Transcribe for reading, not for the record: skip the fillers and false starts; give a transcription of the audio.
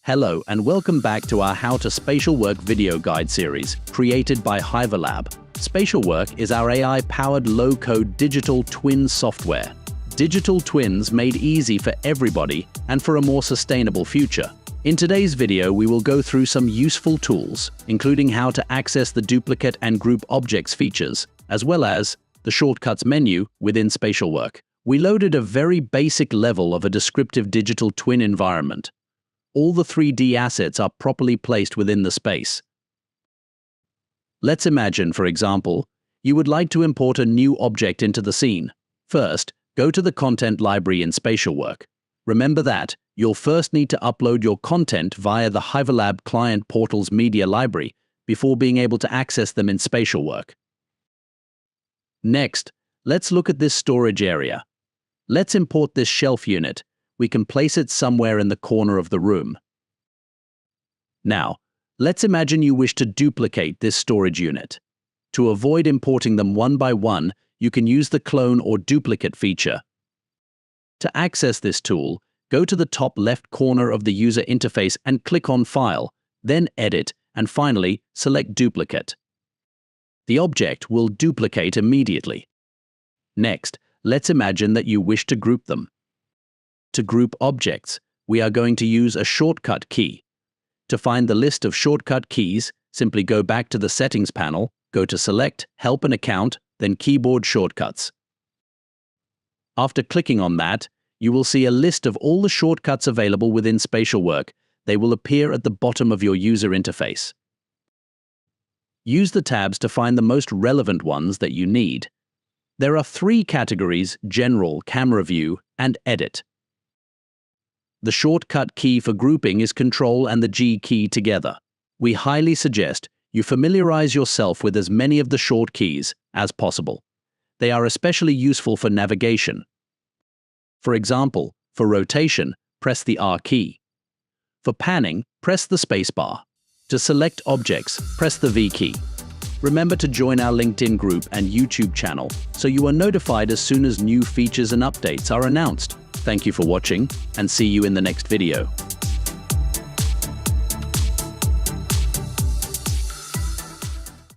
Hello and welcome back to our How to Spatial Work video guide series, created by HiverLab. Spatial Work is our AI-powered low-code digital twin software. Digital twins made easy for everybody and for a more sustainable future. In today's video, we will go through some useful tools, including how to access the duplicate and group objects features, as well as the shortcuts menu within Spatial Work. We loaded a very basic level of a descriptive digital twin environment. All the 3D assets are properly placed within the space. Let's imagine, for example, you would like to import a new object into the scene. First, go to the content library in Spatial Work. Remember that you'll first need to upload your content via the HiverLab client portal's media library before being able to access them in Spatial Work. Next, let's look at this storage area. Let's import this shelf unit. We can place it somewhere in the corner of the room. Now, let's imagine you wish to duplicate this storage unit. To avoid importing them one by one, you can use the clone or duplicate feature. To access this tool, go to the top left corner of the user interface and click on File, then Edit, and finally select Duplicate. The object will duplicate immediately. Next, let's imagine that you wish to group them. To group objects, we are going to use a shortcut key. To find the list of shortcut keys, simply go back to the Settings panel, go to Select, Help and Account, then Keyboard Shortcuts. After clicking on that, you will see a list of all the shortcuts available within Spatial Work. They will appear at the bottom of your user interface. Use the tabs to find the most relevant ones that you need. There are 3 categories: General, Camera View, and Edit. The shortcut key for grouping is Control and the G key together. We highly suggest you familiarize yourself with as many of the short keys as possible. They are especially useful for navigation. For example, for rotation, press the R key. For panning, press the spacebar. To select objects, press the V key. Remember to join our LinkedIn group and YouTube channel so you are notified as soon as new features and updates are announced. Thank you for watching, and see you in the next video.